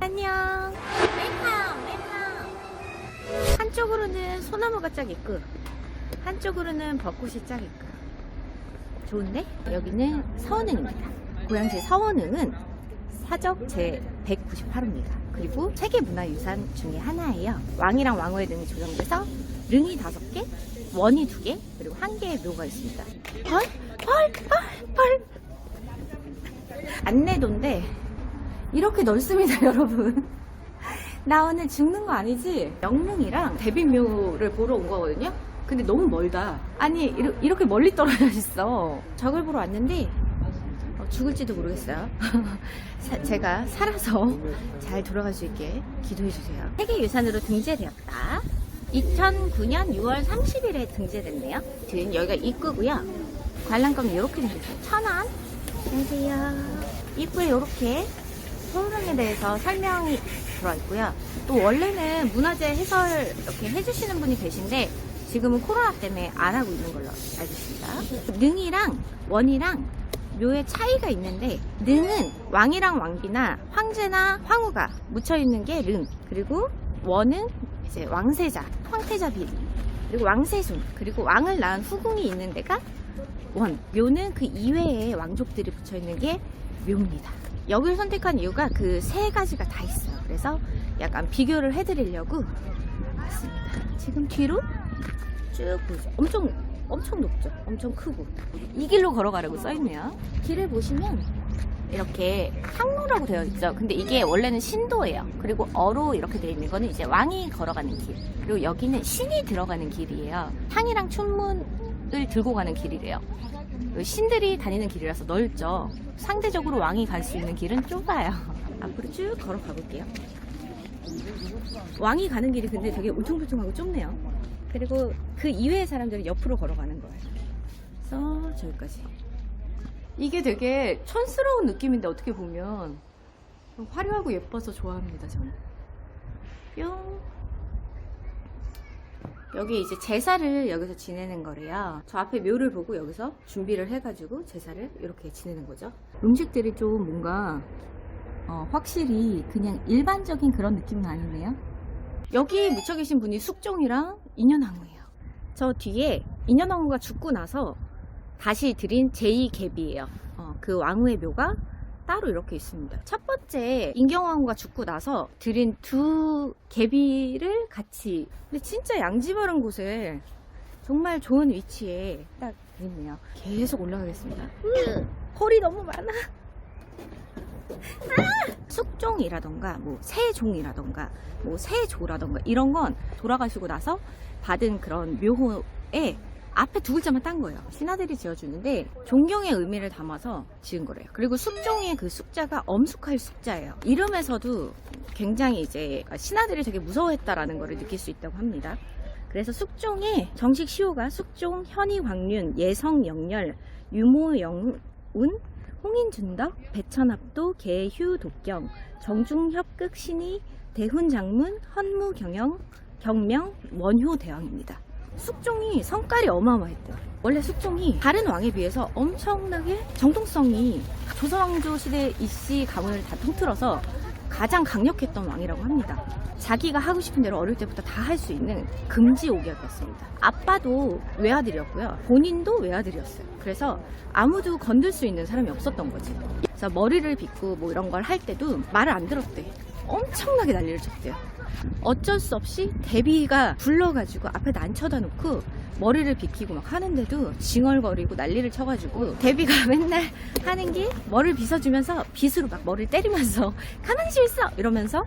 안녕. 웰컴. 한쪽으로는 소나무가 쫙 있고 한쪽으로는 벚꽃이 쫙 있고 좋은데? 여기는 서원릉입니다. 고양시 서원릉은 사적 제198호입니다. 그리고 세계문화유산 중에 하나예요. 왕이랑 왕후의 등이 조성돼서 릉이 5개, 원이 2개, 그리고 1개의 묘가 있습니다. 헐? 안내도인데 이렇게 넓습니다, 여러분. 나 오늘 죽는 거 아니지? 영릉이랑 대비묘를 보러 온 거거든요. 근데 너무 멀다. 아니 이렇게 멀리 떨어져 있어. 저걸 보러 왔는데 죽을지도 모르겠어요. 제가 살아서 잘 돌아갈 수 있게 기도해 주세요. 세계유산으로 등재되었다. 2009년 6월 30일에 등재됐네요. 지금 여기가 입구고요. 관람권이 이렇게 생겼어요. 1,000원. 안녕하세요. 입구에 이렇게 서울릉에 대해서 설명이 들어있고요. 또 원래는 문화재 해설 이렇게 해주시는 분이 계신데 지금은 코로나 때문에 안 하고 있는 걸로 알고 있습니다. 능이랑 원이랑 묘의 차이가 있는데, 능은 왕이랑 왕비나 황제나 황후가 묻혀있는 게 릉, 그리고 원은 이제 왕세자, 황태자 비리, 그리고 왕세손, 그리고 왕을 낳은 후궁이 있는 데가 원. 묘는 그 이외에 왕족들이 붙여있는 게 묘입니다. 여기를 선택한 이유가 그 3가지가 다 있어요. 그래서 약간 비교를 해드리려고 왔습니다. 지금 뒤로 쭉 보죠. 엄청 높죠. 엄청 크고. 이 길로 걸어가라고 써있네요. 길을 보시면 이렇게 항로라고 되어 있죠. 근데 이게 원래는 신도예요. 그리고 어로 이렇게 되어 있는 거는 이제 왕이 걸어가는 길. 그리고 여기는 신이 들어가는 길이에요. 향이랑 춘문을 들고 가는 길이래요. 신들이 다니는 길이라서 넓죠. 상대적으로 왕이 갈 수 있는 길은 좁아요. 앞으로 쭉 걸어가 볼게요. 왕이 가는 길이 근데 되게 울퉁불퉁하고 좁네요. 그리고 그 이외의 사람들은 옆으로 걸어가는 거예요. 그래서 저기까지. 이게 되게 촌스러운 느낌인데 어떻게 보면 화려하고 예뻐서 좋아합니다, 저는. 뿅. 여기 이제 제사를 여기서 지내는 거래요. 저 앞에 묘를 보고 여기서 준비를 해가지고 제사를 이렇게 지내는 거죠. 음식들이 좀 뭔가 확실히 그냥 일반적인 그런 느낌은 아니네요. 여기 묻혀 계신 분이 숙종이랑 인현왕후예요. 저 뒤에 인현왕후가 죽고 나서 다시 드린 제2갭이에요. 그 왕후의 묘가 따로 이렇게 있습니다. 첫 번째 인경왕후가 죽고 나서 드린 2갭이를 같이. 근데 진짜 양지 바른 곳에 정말 좋은 위치에 딱 있네요. 계속 올라가겠습니다. 홀이 너무 많아. 숙종이라던가 뭐 세종이라던가 뭐 세조라던가 이런 건 돌아가시고 나서 받은 그런 묘호에 앞에 2글자만 딴 거예요. 신하들이 지어주는데 존경의 의미를 담아서 지은 거래요. 그리고 숙종의 그 숙자가 엄숙할 숙자예요. 이름에서도 굉장히 이제 신하들이 되게 무서워했다라는 거를 느낄 수 있다고 합니다. 그래서 숙종의 정식 시호가 숙종, 현희광륜, 예성영렬, 유모영운, 홍인준덕, 배천합도, 계휴, 독경, 정중협극, 신희, 대훈장문, 헌무경영, 경명, 원효대왕입니다. 숙종이 성깔이 어마어마했대요. 원래 숙종이 다른 왕에 비해서 엄청나게 정통성이 조선왕조 시대 이씨 가문을 다 통틀어서 가장 강력했던 왕이라고 합니다. 자기가 하고 싶은 대로 어릴 때부터 다 할 수 있는 금지옥약이었습니다. 아빠도 외아들이었고요. 본인도 외아들이었어요. 그래서 아무도 건들 수 있는 사람이 없었던 거지. 그래서 머리를 빗고 뭐 이런 걸 할 때도 말을 안 들었대. 엄청나게 난리를 쳤대요. 어쩔 수 없이 대비가 불러가지고 앞에다 안 쳐다놓고 머리를 빗기고 막 하는데도 징얼거리고 난리를 쳐가지고 대비가 맨날 하는 게 머리를 빗어주면서 빗으로 막 머리를 때리면서 가만히 좀 있어! 이러면서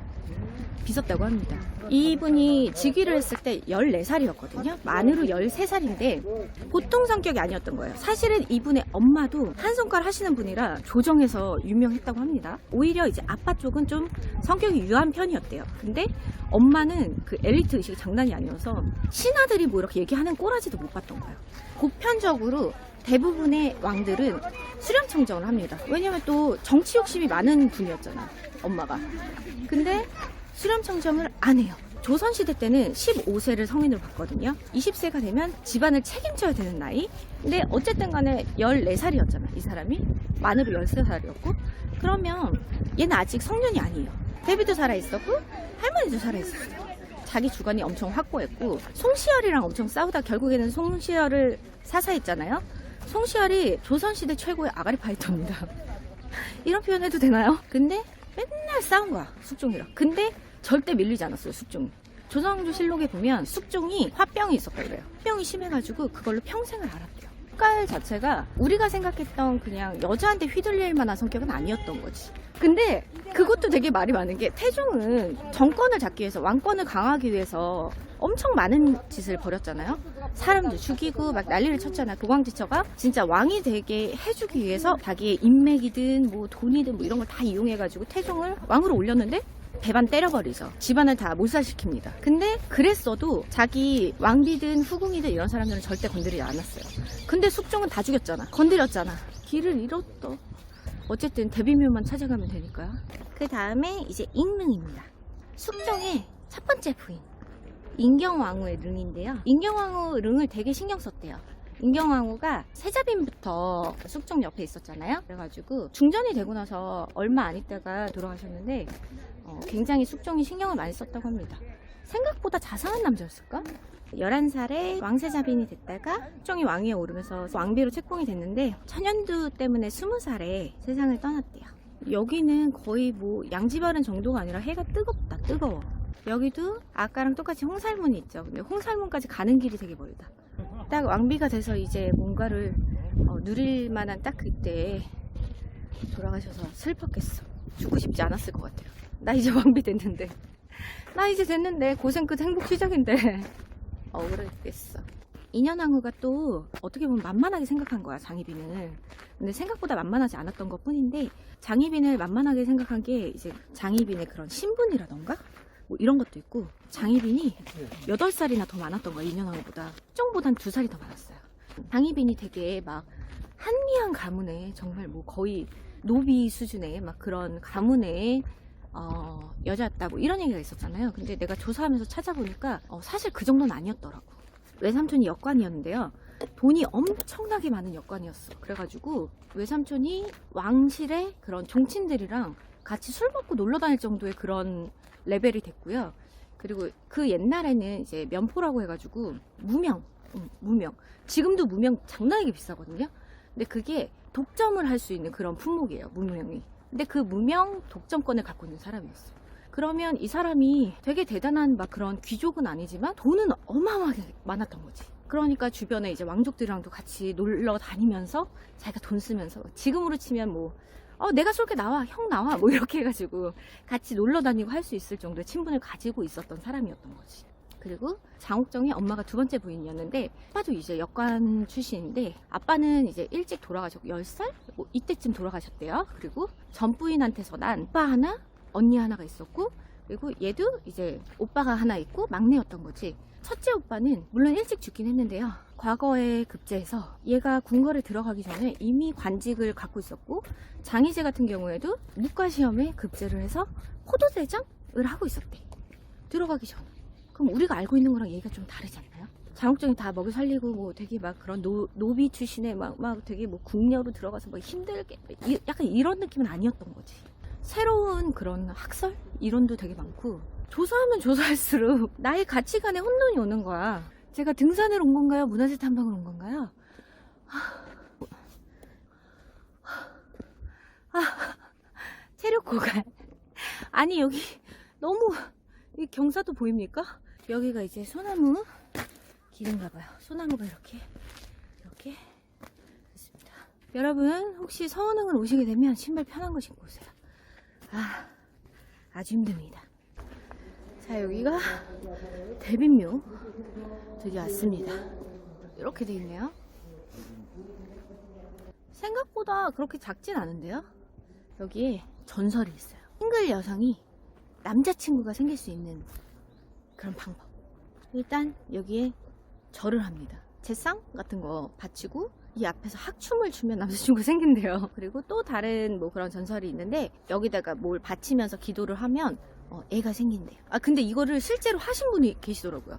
빗었다고 합니다. 이분이 즉위를 했을 때 14살이었거든요. 만으로 13살인데 보통 성격이 아니었던 거예요. 사실은 이분의 엄마도 한 손가락 하시는 분이라 조정에서 유명했다고 합니다. 오히려 이제 아빠 쪽은 좀 성격이 유한 편이었대요. 근데 엄마는 그 엘리트 의식이 장난이 아니어서 신하들이 뭐 이렇게 얘기하는 꼬라지도 못 봤던 거예요. 보편적으로 대부분의 왕들은 수렴청정을 합니다. 왜냐면 또 정치 욕심이 많은 분이었잖아, 엄마가. 근데 수렴청정을 안 해요. 조선시대 때는 15세를 성인으로 봤거든요. 20세가 되면 집안을 책임져야 되는 나이. 근데 어쨌든 간에 14살이었잖아, 이 사람이. 만으로 13살이었고. 그러면 얘는 아직 성년이 아니에요. 데뷔도 살아있었고 할머니도 살아있었어요. 자기 주관이 엄청 확고했고 송시열이랑 엄청 싸우다 결국에는 송시열을 사사했잖아요. 송시열이 조선시대 최고의 아가리 파이터입니다. 이런 표현해도 되나요? 근데 맨날 싸운 거야, 숙종이랑. 근데 절대 밀리지 않았어요, 숙종이. 조선왕조실록에 보면 숙종이 화병이 있었다 그래요. 화병이 심해가지고 그걸로 평생을 앓았대요. 색깔 자체가 우리가 생각했던 그냥 여자한테 휘둘릴 만한 성격은 아니었던 거지. 근데 그것도 되게 말이 많은 게 태종은 정권을 잡기 위해서, 왕권을 강화하기 위해서 엄청 많은 짓을 벌였잖아요. 사람도 죽이고 막 난리를 쳤잖아요. 도광지처가 진짜 왕이 되게 해주기 위해서 자기의 인맥이든 뭐 돈이든 뭐 이런 걸 다 이용해가지고 태종을 왕으로 올렸는데 배반 때려버리죠. 집안을 다 몰살시킵니다. 근데 그랬어도 자기 왕비든 후궁이든 이런 사람들은 절대 건드리지 않았어요. 근데 숙종은 다 죽였잖아. 건드렸잖아. 길을 잃었어. 어쨌든 대비묘만 찾아가면 되니까요. 그 다음에 이제 잉릉입니다. 숙종의 첫 번째 부인 인경왕후의 릉인데요. 인경왕후 릉을 되게 신경 썼대요. 인경왕후가 세자빈부터 숙종 옆에 있었잖아요. 그래가지고 중전이 되고 나서 얼마 안 있다가 돌아가셨는데 굉장히 숙종이 신경을 많이 썼다고 합니다. 생각보다 자상한 남자였을까? 11살에 왕세자빈이 됐다가 숙종이 왕위에 오르면서 왕비로 책봉이 됐는데 천연두 때문에 20살에 세상을 떠났대요. 여기는 거의 뭐 양지바른 정도가 아니라 해가 뜨겁다, 뜨거워. 여기도 아까랑 똑같이 홍살문이 있죠. 근데 홍살문까지 가는 길이 되게 멀다. 딱 왕비가 돼서 이제 뭔가를 누릴 만한 딱 그때 돌아가셔서 슬펐겠어. 죽고 싶지 않았을 것 같아요. 나 이제 왕비 됐는데, 나 이제 됐는데 고생 끝 행복 시작인데 억울했겠어. 인현왕후가 또 어떻게 보면 만만하게 생각한 거야, 장희빈을. 근데 생각보다 만만하지 않았던 것 뿐인데, 장희빈을 만만하게 생각한 게 이제 장희빈의 그런 신분이라던가 뭐 이런 것도 있고, 장희빈이 8살이나 더 많았던 거야, 인현왕후보다. 숙종보단 2살이 더 많았어요. 장희빈이 되게 막 한미한 가문에, 정말 뭐 거의 노비 수준의 막 그런 가문의 여자였다 뭐 이런 얘기가 있었잖아요. 근데 내가 조사하면서 찾아보니까 사실 그 정도는 아니었더라고. 외삼촌이 역관이었는데요. 돈이 엄청나게 많은 역관이었어. 그래가지고 외삼촌이 왕실의 그런 종친들이랑 같이 술 먹고 놀러 다닐 정도의 그런 레벨이 됐고요. 그리고 그 옛날에는 이제 면포라고 해가지고 무명. 지금도 무명 장난이게 비싸거든요. 근데 그게 독점을 할 수 있는 그런 품목이에요, 무명이. 근데 그 무명 독점권을 갖고 있는 사람이었어. 그러면 이 사람이 되게 대단한 막 그런 귀족은 아니지만 돈은 어마어마하게 많았던 거지. 그러니까 주변에 이제 왕족들이랑도 같이 놀러 다니면서 자기가 돈 쓰면서, 지금으로 치면 뭐 내가 쏠게 나와, 형 나와 뭐 이렇게 해가지고 같이 놀러 다니고 할 수 있을 정도의 친분을 가지고 있었던 사람이었던 거지. 그리고 장옥정이 엄마가 2번째 부인이었는데, 아빠도 이제 역관 출신인데 아빠는 이제 일찍 돌아가셨고 10살? 뭐 이때쯤 돌아가셨대요. 그리고 전 부인한테서 난 오빠 하나, 언니 하나가 있었고, 그리고 얘도 이제 오빠가 하나 있고 막내였던 거지. 첫째 오빠는 물론 일찍 죽긴 했는데요. 과거에 급제해서 얘가 궁궐에 들어가기 전에 이미 관직을 갖고 있었고, 장희제 같은 경우에도 문과시험에 급제를 해서 포도대장을 하고 있었대. 들어가기 전에. 그럼 우리가 알고 있는 거랑 얘기가 좀 다르지 않나요? 장옥정이 다 먹여 살리고 뭐 되게 막 그런 노비 출신의 막 되게 뭐 궁녀로 들어가서 뭐 힘들게 약간 이런 느낌은 아니었던 거지. 새로운 그런 학설? 이론도 되게 많고, 조사하면 조사할수록 나의 가치관에 혼돈이 오는 거야. 제가 등산을 온 건가요? 문화재 탐방을 온 건가요? 체력 고갈. 아니 여기 너무 이 경사도 보입니까? 여기가 이제 소나무 길인가 봐요. 소나무가 이렇게 있습니다. 여러분 혹시 서원흥을 오시게 되면 신발 편한 거 신고 오세요. 아주 힘듭니다. 자, 여기가 대빈묘 드디어 왔습니다. 이렇게 돼 있네요. 생각보다 그렇게 작진 않은데요. 여기에 전설이 있어요. 싱글 여성이 남자친구가 생길 수 있는 그런 방법. 일단 여기에 절을 합니다. 제상 같은 거 바치고 이 앞에서 학춤을 추면 남자친구가 생긴대요. 그리고 또 다른 뭐 그런 전설이 있는데, 여기다가 뭘 바치면서 기도를 하면 애가 생긴대요. 근데 이거를 실제로 하신 분이 계시더라고요.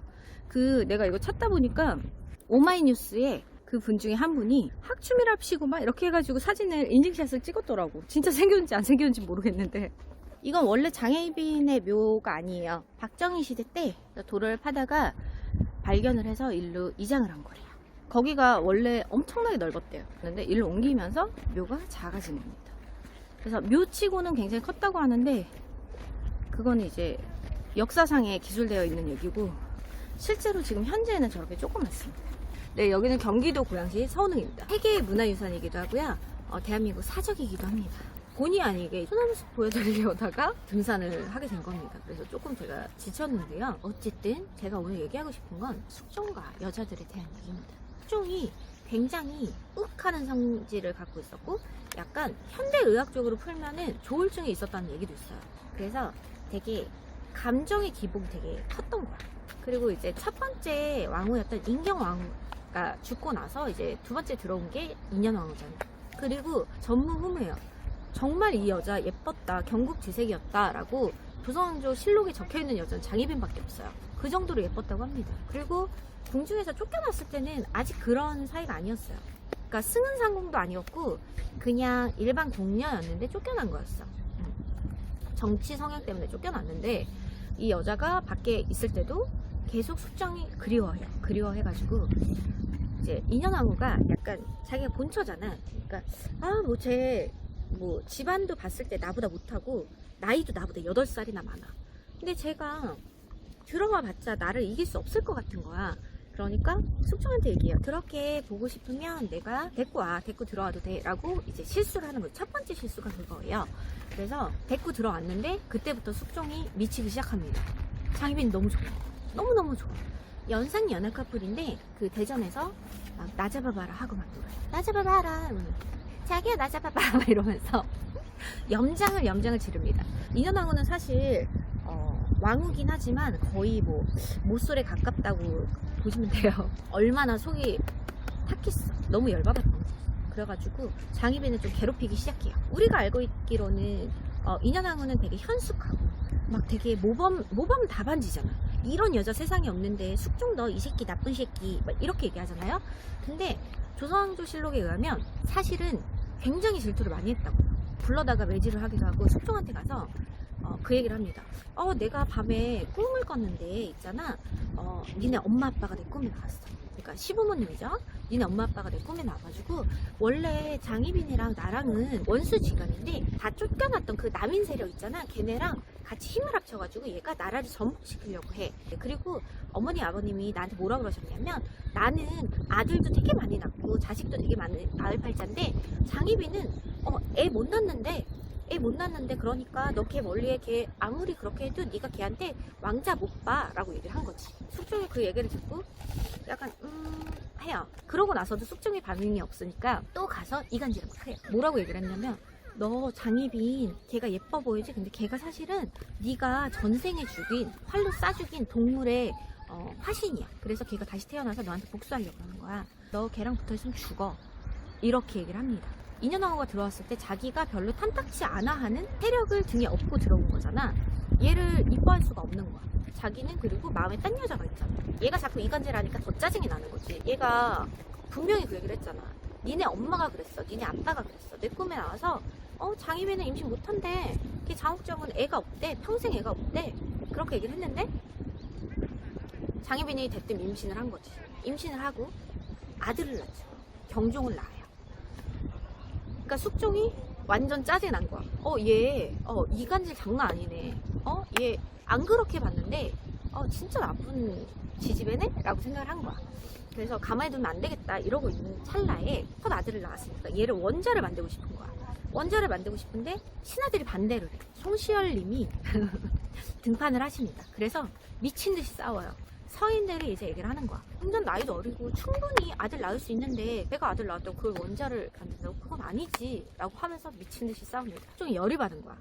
내가 이거 찾다 보니까 오마이뉴스에 그 분 중에 한 분이 학춤이랍시고 막 이렇게 해가지고 사진을 인증샷을 찍었더라고. 진짜 생겼는지 안 생겼는지 모르겠는데 이건 원래 장혜빈의 묘가 아니에요. 박정희 시대 때 돌을 파다가 발견을 해서 일로 이장을 한 거래요. 거기가 원래 엄청나게 넓었대요. 그런데 일로 옮기면서 묘가 작아진 겁니다. 그래서 묘치고는 굉장히 컸다고 하는데 그건 이제 역사상에 기술되어 있는 얘기고 실제로 지금 현재는 저렇게 조그맣습니다. 네, 여기는 경기도 고양시 서운흥입니다. 세계 문화유산이기도 하고요. 대한민국 사적이기도 합니다. 본의 아니게 소나무숲 보여드리려다가 등산을 하게 된 겁니다. 그래서 조금 제가 지쳤는데요. 어쨌든 제가 오늘 얘기하고 싶은 건 숙종과 여자들에 대한 얘기입니다. 숙종이 굉장히 욱하는 성질을 갖고 있었고 약간 현대의학적으로 풀면은 조울증이 있었다는 얘기도 있어요. 그래서 되게 감정의 기복이 되게 컸던 거야. 그리고 이제 첫 번째 왕후였던 인경왕후가 죽고 나서 이제 두 번째 들어온 게 인현왕후잖아요. 그리고 전무후무해요. 정말 이 여자 예뻤다, 경국지색이었다 라고 조선왕조 실록에 적혀있는 여자는 장희빈밖에 없어요. 그 정도로 예뻤다고 합니다. 그리고 궁중에서 쫓겨났을 때는 아직 그런 사이가 아니었어요. 그러니까 승은상궁도 아니었고 그냥 일반 궁녀였는데 쫓겨난 거였어. 정치 성향 때문에 쫓겨났는데 이 여자가 밖에 있을 때도 계속 숙종이 그리워해요. 그리워해가지고 이제 인현왕후가 약간 자기가 본처잖아. 그러니까 뭐 집안도 봤을 때 나보다 못하고 나이도 나보다 8살이나 많아. 근데 제가 들어와 봤자 나를 이길 수 없을 것 같은 거야. 그러니까 숙종한테 얘기해요. 그렇게 보고 싶으면 내가 데리고 와. 데리고 들어와도 돼. 라고 이제 실수를 하는 거예요. 첫 번째 실수가 그거예요. 그래서 데리고 들어왔는데 그때부터 숙종이 미치기 시작합니다. 장희빈이 너무 좋아. 너무너무 좋아. 연상연하 커플인데 그 대전에서 막 나 잡아봐라 하고 막 놀아요. 나 잡아봐라. 자기야 나 잡아봐 이러면서 염장을 지릅니다. 인현왕후는 사실 왕후긴 하지만 거의 뭐 모쏠에 가깝다고 보시면 돼요. 얼마나 속이 탁했어. 너무 열받았던 거죠. 그래가지고 장희빈을 좀 괴롭히기 시작해요. 우리가 알고 있기로는 인현왕후는 되게 현숙하고 막 되게 모범 답안지잖아. 이런 여자 세상에 없는데 숙종 너 이 새끼 나쁜 새끼 막 이렇게 얘기하잖아요. 근데 조선왕조실록에 의하면 사실은 굉장히 질투를 많이 했다고. 불러다가 매질을 하기도 하고 숙종한테 가서 그 얘기를 합니다. 내가 밤에 꿈을 꿨는데 있잖아. 니네 엄마 아빠가 내 꿈에 나왔어. 그러니까 시부모님이죠. 니네 엄마 아빠가 내 꿈에 나와가지고 원래 장희빈이랑 나랑은 원수지간인데 다 쫓겨났던 그 남인 세력 있잖아. 걔네랑 같이 힘을 합쳐가지고 얘가 나라를 전복시키려고 해. 그리고 어머니 아버님이 나한테 뭐라 그러셨냐면 나는 아들도 되게 많이 낳고 자식도 되게 많은 아을팔자인데 장희빈은 애 못 낳는데 그러니까 너 걔 멀리에 걔 아무리 그렇게 해도 네가 걔한테 왕자 못 봐 라고 얘기를 한 거지. 숙종이 그 얘기를 듣고 약간 해요. 그러고 나서도 숙종이 반응이 없으니까 또 가서 이간질을 막 해요. 뭐라고 얘기를 했냐면 너 장희빈 걔가 예뻐 보이지? 근데 걔가 사실은 네가 전생에 죽인 활로 쏴 죽인 동물의 화신이야. 그래서 걔가 다시 태어나서 너한테 복수하려고 하는 거야. 너 걔랑 붙어있으면 죽어. 이렇게 얘기를 합니다. 인현왕후가 들어왔을 때 자기가 별로 탐탁치 않아 하는 세력을 등에 업고 들어온 거잖아. 얘를 이뻐할 수가 없는 거야. 자기는 그리고 마음에 딴 여자가 있잖아. 얘가 자꾸 이간질하니까 더 짜증이 나는 거지. 얘가 분명히 그 얘기를 했잖아. 니네 엄마가 그랬어. 니네 아빠가 그랬어. 내 꿈에 나와서 장희빈은 임신 못한대. 걔 장욱정은 애가 없대. 평생 애가 없대. 그렇게 얘기를 했는데 장희빈이 대뜸 임신을 한 거지. 임신을 하고 아들을 낳죠. 경종을 낳아요. 그러니까 숙종이 완전 짜증 난 거야. 얘 이간질 장난 아니네. 얘 안 그렇게 봤는데 진짜 나쁜 지지배네? 라고 생각을 한 거야. 그래서 가만히 두면 안 되겠다 이러고 있는 찰나에 첫 아들을 낳았으니까 얘를 원자를 만들고 싶은 거야. 원자를 만들고 싶은데 신하들이 반대를 해. 송시열님이 등판을 하십니다. 그래서 미친 듯이 싸워요. 서인들이 이제 얘기를 하는 거야. 완전 나이도 어리고 충분히 아들 낳을 수 있는데 내가 아들 낳았다고 그걸 원자를 만든다고? 그건 아니지 라고 하면서 미친 듯이 싸웁니다. 좀 열이 받은 거야.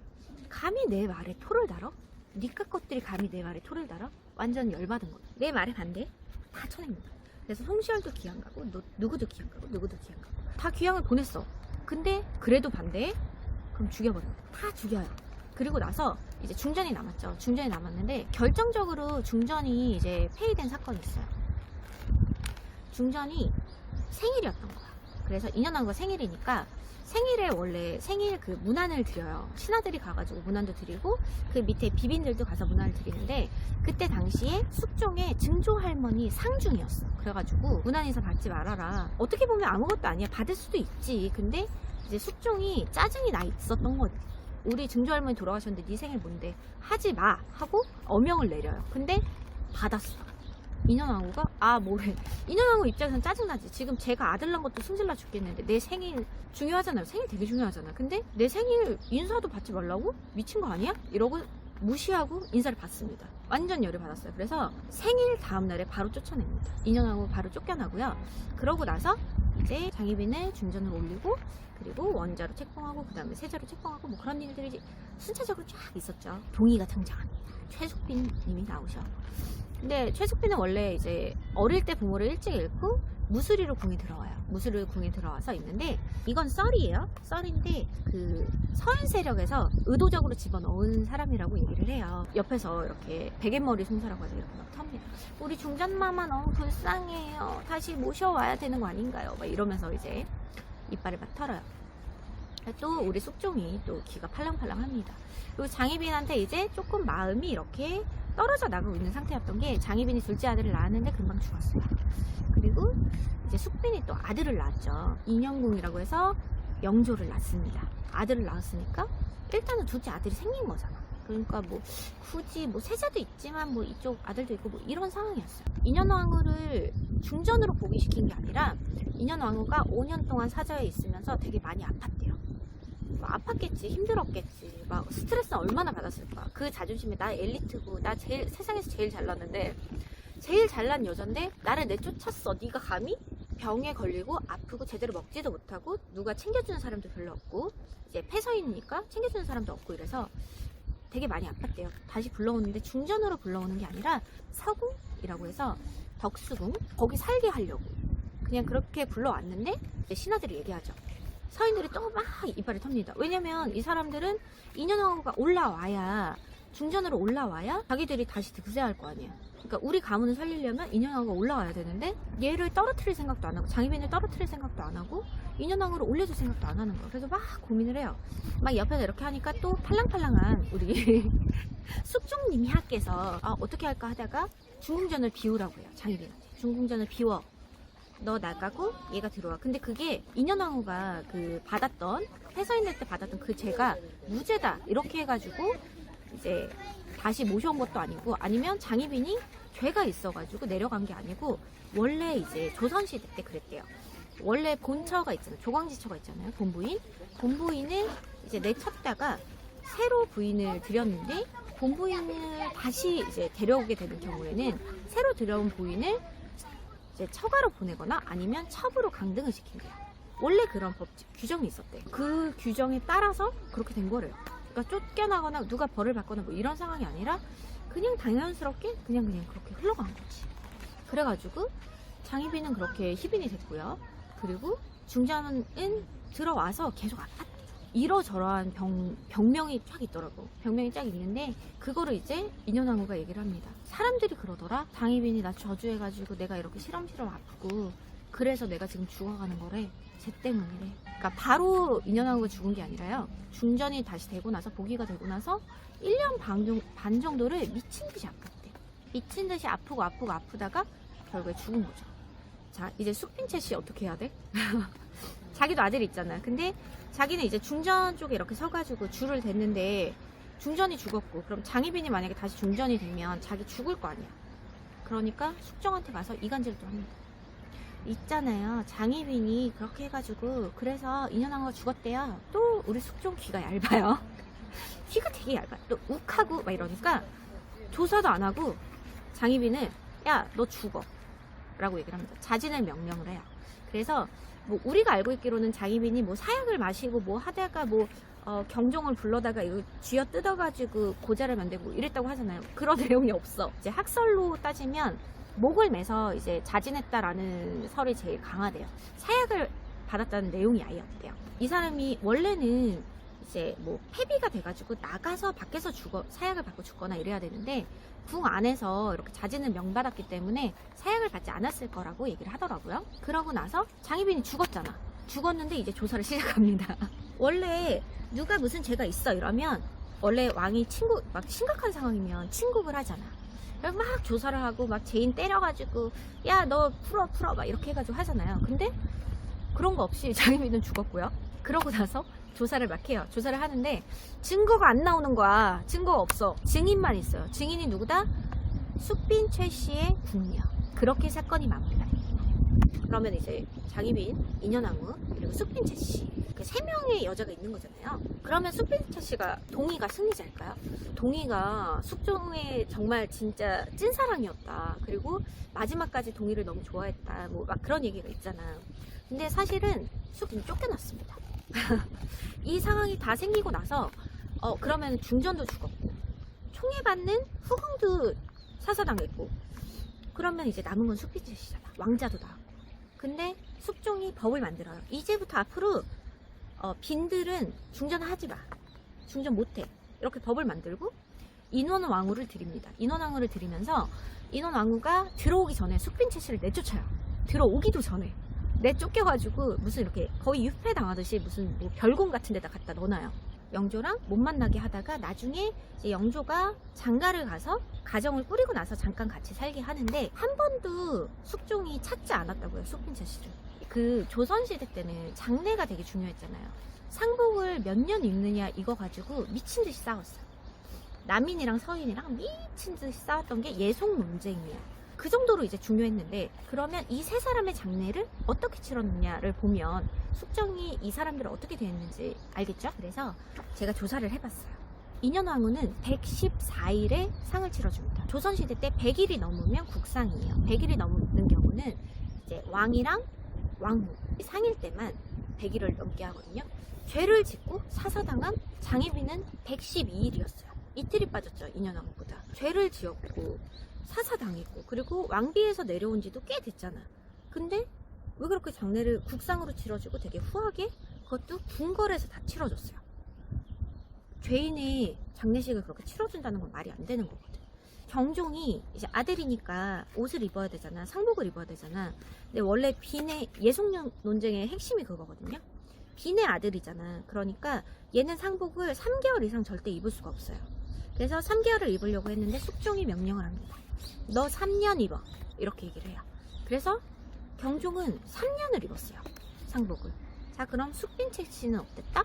감히 내 말에 토를 달어? 니까 것들이 감히 내 말에 토를 달어? 완전 열받은 거야. 내 말에 반대? 다 쳐냅니다. 그래서 송시열도 기양 가고 누구도 기양 가고 누구도 기양 가고 다 기양을 보냈어. 근데 그래도 반대해? 그럼 죽여버려요. 다 죽여요. 그리고 나서 이제 중전이 남았죠. 중전이 남았는데 결정적으로 중전이 이제 폐위된 사건이 있어요. 중전이 생일이었던 거야. 그래서 인현왕후가 생일이니까 생일에 원래 생일 그 문안을 드려요. 신하들이 가가지고 문안도 드리고 그 밑에 비빈들도 가서 문안을 드리는데 그때 당시에 숙종의 증조 할머니 상중이었어. 그래가지고 문안에서 받지 말아라. 어떻게 보면 아무것도 아니야. 받을 수도 있지. 근데 이제 숙종이 짜증이 나 있었던 거지. 우리 증조 할머니 돌아가셨는데 네 생일 뭔데? 하지 마 하고 어명을 내려요. 근데 받았어. 인현왕후가 뭐래. 인현왕후 입장에서는 짜증나지. 지금 제가 아들 낳은 것도 승질나 죽겠는데 내 생일 중요하잖아요. 생일 되게 중요하잖아. 근데 내 생일 인사도 받지 말라고? 미친 거 아니야? 이러고 무시하고 인사를 받습니다. 완전 열을 받았어요. 그래서 생일 다음날에 바로 쫓아냅니다. 인현왕후 바로 쫓겨나고요. 그러고 나서 이제 장희빈을 중전으로 올리고 그리고 원자로 책봉하고 그 다음에 세자로 책봉하고 뭐 그런 일들이 순차적으로 쫙 있었죠. 동의가 등장합니다. 최숙빈 님이 나오셔. 근데 최숙빈은 원래 이제 어릴 때 부모를 일찍 잃고 무술이로 궁에 들어와요. 무술이로 궁에 들어와서 있는데 이건 썰이에요. 썰인데 그 서인 세력에서 의도적으로 집어넣은 사람이라고 얘기를 해요. 옆에서 이렇게 베갯머리 송사라고 해서 이렇게 막 텁니다. 우리 중전마마 너무 불쌍해요. 다시 모셔와야 되는 거 아닌가요? 막 이러면서 이제 이빨을 막 털어요. 또 우리 숙종이 또 기가 팔랑팔랑합니다. 그리고 장희빈한테 이제 조금 마음이 이렇게 떨어져 나가고 있는 상태였던 게 장희빈이 둘째 아들을 낳았는데 금방 죽었어요. 그리고 이제 숙빈이 또 아들을 낳았죠. 인영궁이라고 해서 영조를 낳습니다. 아들을 낳았으니까 일단은 둘째 아들이 생긴 거잖아. 그러니까 뭐 굳이 뭐 세자도 있지만 뭐 이쪽 아들도 있고 뭐 이런 상황이었어요. 인현왕후를 중전으로 복위시킨 게 아니라 인현왕후가 5년 동안 사저에 있으면서 되게 많이 아팠대요. 뭐 아팠겠지, 힘들었겠지, 막 스트레스 얼마나 받았을까. 그 자존심에 나 엘리트고 나 제일 세상에서 제일 잘났는데 제일 잘난 여잔데 나를 내쫓았어. 네가 감히? 병에 걸리고 아프고 제대로 먹지도 못하고 누가 챙겨주는 사람도 별로 없고 이제 폐서이니까 챙겨주는 사람도 없고 이래서 되게 많이 아팠대요. 다시 불러오는데 중전으로 불러오는 게 아니라 서궁이라고 해서 덕수궁 거기 살게 하려고 그냥 그렇게 불러왔는데 이제 신하들이 얘기하죠. 서인들이 또 막 이빨을 텁니다. 왜냐면 이 사람들은 인현왕후가 올라와야 중전으로 올라와야 자기들이 다시 득세할 거 아니야. 그러니까 우리 가문을 살리려면 인현왕후가 올라와야 되는데 얘를 떨어뜨릴 생각도 안 하고 장희빈을 떨어뜨릴 생각도 안 하고 인현왕후를 올려줄 생각도 안 하는 거야. 그래서 막 고민을 해요. 막 옆에서 이렇게 하니까 또 팔랑팔랑한 우리 숙종님이 하께서 어떻게 할까 하다가 중궁전을 비우라고 해요. 장희빈한테 중궁전을 비워. 너 나가고 얘가 들어와. 근데 그게 인현왕후가 그 받았던 폐서인들 때 받았던 그 죄가 무죄다 이렇게 해가지고 이제 다시 모셔온 것도 아니고 아니면 장희빈이 죄가 있어가지고 내려간 게 아니고 원래 이제 조선시대 때 그랬대요. 원래 본처가 있잖아요. 조광지처가 있잖아요. 본부인을 이제 내쳤다가 새로 부인을 들였는데 본부인을 다시 이제 데려오게 되는 경우에는 새로 들여온 부인을 이제 처가로 보내거나 아니면 첩으로 강등을 시킨대요. 원래 그런 규정이 있었대. 그 규정에 따라서 그렇게 된 거래요. 그러니까 쫓겨나거나 누가 벌을 받거나 뭐 이런 상황이 아니라 그냥 당연스럽게 그냥 그렇게 흘러간 거지. 그래가지고 장희빈은 그렇게 희빈이 됐고요. 그리고 중전은 들어와서 계속 아팠대. 이러저러한 병명이 쫙 있더라고. 병명이 쫙 있는데 그거를 이제 인현왕후가 얘기를 합니다. 사람들이 그러더라. 장희빈이 나 저주해가지고 내가 이렇게 시럼시럼 아프고 그래서 내가 지금 죽어가는 거래. 쟤 때문이래. 그러니까 바로 인현왕후가 죽은 게 아니라요. 중전이 다시 되고 나서 복위가 되고 나서 1년 반 정도를 미친 듯이 아팠대. 미친 듯이 아프다가 결국에 죽은 거죠. 자, 이제 숙빈채 씨 어떻게 해야 돼? 자기도 아들이 있잖아. 근데 자기는 이제 중전 쪽에 이렇게 서가지고 줄을 댔는데 중전이 죽었고 그럼 장희빈이 만약에 다시 중전이 되면 자기 죽을 거 아니야. 그러니까 숙종한테 가서 이간질도 합니다. 있잖아요. 장희빈이 그렇게 해가지고 그래서 인현왕후가 죽었대요. 또 우리 숙종 귀가 얇아요. 귀가 되게 얇아. 또 욱하고 막 이러니까 조사도 안 하고 장희빈을 야, 너 죽어 라고 얘기를 합니다. 자진을 명령을 해요. 그래서 뭐 우리가 알고 있기로는 장희빈이 뭐 사약을 마시고 뭐 하다가 뭐 경종을 불러다가 이거 쥐어 뜯어가지고 고자를 만들고 이랬다고 하잖아요. 그런 내용이 없어. 이제 학설로 따지면 목을 매서 이제 자진했다라는 설이 제일 강하대요. 사약을 받았다는 내용이 아예 없대요. 이 사람이 원래는 이제 뭐 폐비가 돼가지고 나가서 밖에서 사약을 받고 죽거나 이래야 되는데 궁 안에서 이렇게 자진을 명받았기 때문에 사약을 받지 않았을 거라고 얘기를 하더라고요. 그러고 나서 장희빈이 죽었잖아. 죽었는데 이제 조사를 시작합니다. 원래 누가 무슨 죄가 있어 이러면 원래 왕이 막 심각한 상황이면 친국을 하잖아. 그래서 막 조사를 하고 막 죄인 때려가지고 야 너 풀어 막 이렇게 해가지고 하잖아요. 근데 그런 거 없이 장희빈은 죽었고요. 그러고 나서 조사를 막 해요. 조사를 하는데 증거가 안 나오는 거야. 증거가 없어. 증인만 있어요. 증인이 누구다? 숙빈 최 씨의 궁녀. 그렇게 사건이 마무리됩니다. 그러면 이제 장희빈, 인현왕후, 그리고 숙빈 최 씨. 그 세 명의 여자가 있는 거잖아요. 그러면 숙빈 최 씨가 동의가 승리자일까요? 동의가 숙종의 정말 진짜 찐사랑이었다. 그리고 마지막까지 동의를 너무 좋아했다. 뭐 막 그런 얘기가 있잖아. 근데 사실은 숙빈이 쫓겨났습니다. 이 상황이 다 생기고 나서 그러면 중전도 죽었고 총애받는 후궁도 사사당했고 그러면 이제 남은 건 숙빈 최 씨잖아. 왕자도 나왔고. 근데 숙종이 법을 만들어요. 이제부터 앞으로 빈들은 중전하지 마. 중전 못해. 이렇게 법을 만들고 인원왕후를 드립니다. 인원왕후를 드리면서 인원왕후가 들어오기 전에 숙빈 최 씨를 내쫓아요. 들어오기도 전에 내쫓겨가지고 무슨 이렇게 거의 유폐 당하듯이 무슨 뭐 별궁 같은 데다 갖다 넣어놔요. 영조랑 못 만나게 하다가 나중에 이제 영조가 장가를 가서 가정을 꾸리고 나서 잠깐 같이 살게 하는데 한 번도 숙종이 찾지 않았다고요. 숙빈 최 씨를. 그 조선시대 때는 장례가 되게 중요했잖아요. 상복을 몇 년 입느냐 이거 가지고 미친 듯이 싸웠어요. 남인이랑 서인이랑 미친 듯이 싸웠던 게 예속 논쟁이에요. 그 정도로 이제 중요했는데 그러면 이 세 사람의 장례를 어떻게 치렀느냐를 보면 숙종이 이 사람들을 어떻게 대했는지 알겠죠? 그래서 제가 조사를 해봤어요. 인현왕후는 114일에 상을 치러줍니다. 조선시대 때 100일이 넘으면 국상이에요. 100일이 넘는 경우는 이제 왕이랑 왕후 상일 때만 100일을 넘게 하거든요. 죄를 짓고 사사당한 장희빈은 112일이었어요. 이틀이 빠졌죠. 인현왕후보다. 죄를 지었고 사사당했고 그리고 왕비에서 내려온 지도 꽤 됐잖아. 근데 왜 그렇게 장례를 국상으로 치러주고 되게 후하게 그것도 궁궐에서 다 치러줬어요. 죄인의 장례식을 그렇게 치러준다는 건 말이 안 되는 거거든. 경종이 이제 아들이니까 옷을 입어야 되잖아. 상복을 입어야 되잖아. 근데 원래 빈의 예속 논쟁의 핵심이 그거거든요. 빈의 아들이잖아. 그러니까 얘는 상복을 3개월 이상 절대 입을 수가 없어요. 그래서 3개월을 입으려고 했는데 숙종이 명령을 합니다. 너 3년 입어. 이렇게 얘기를 해요. 그래서 경종은 3년을 입었어요. 상복을. 자, 그럼 숙빈 최 씨는 어땠다?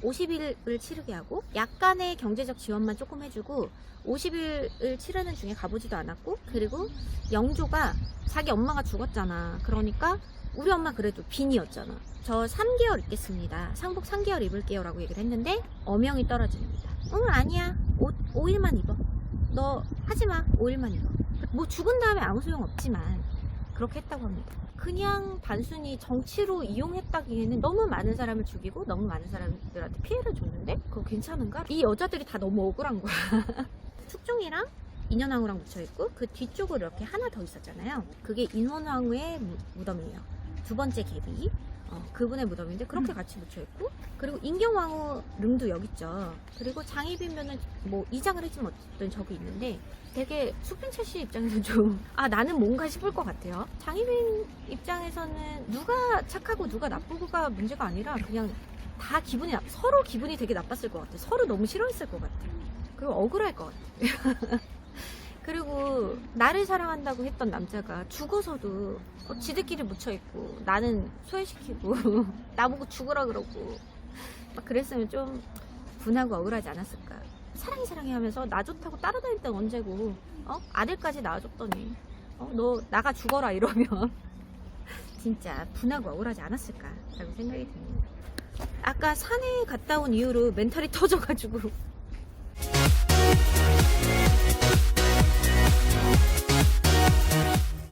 50일을 치르게 하고 약간의 경제적 지원만 조금 해주고 50일을 치르는 중에 가보지도 않았고 그리고 영조가 자기 엄마가 죽었잖아. 그러니까 우리 엄마 그래도 빈이었잖아. 저 3개월 있겠습니다. 상복 3개월 입을게요 라고 얘기를 했는데 어명이 떨어집니다. 응 아니야 5일만 입어. 너 하지마 5일만 입어. 뭐 죽은 다음에 아무 소용 없지만 그렇게 했다고 합니다. 그냥 단순히 정치로 이용했다기에는 너무 많은 사람을 죽이고 너무 많은 사람들한테 피해를 줬는데 그거 괜찮은가? 이 여자들이 다 너무 억울한 거야. 숙종이랑 인현왕후랑 묻혀있고 그 뒤쪽으로 이렇게 하나 더 있었잖아요. 그게 인원왕후의 무덤이에요. 두 번째 계비 그분의 무덤인데 그렇게 같이 묻혀있고 그리고 인경왕후 릉도 여기 있죠. 그리고 장희빈면은 뭐 이장을 했지만 어쨌든 저기 있는데 되게 숙빈 최 씨 입장에서 좀 나는 뭔가 싶을 것 같아요. 장희빈 입장에서는 누가 착하고 누가 나쁘고가 문제가 아니라 그냥 다 서로 기분이 되게 나빴을 것 같아. 서로 너무 싫어했을 것 같아. 그리고 억울할 것 같아. 그리고 나를 사랑한다고 했던 남자가 죽어서도 지들끼리 묻혀있고 나는 소외시키고 나보고 죽으라 그러고 막 그랬으면 좀 분하고 억울하지 않았을까. 사랑해 하면서 나 좋다고 따라다닐 땐 언제고 아들까지 낳아줬더니 너 나가 죽어라 이러면 진짜 분하고 억울하지 않았을까 라고 생각이 듭니다. 아까 산에 갔다 온 이후로 멘탈이 터져가지고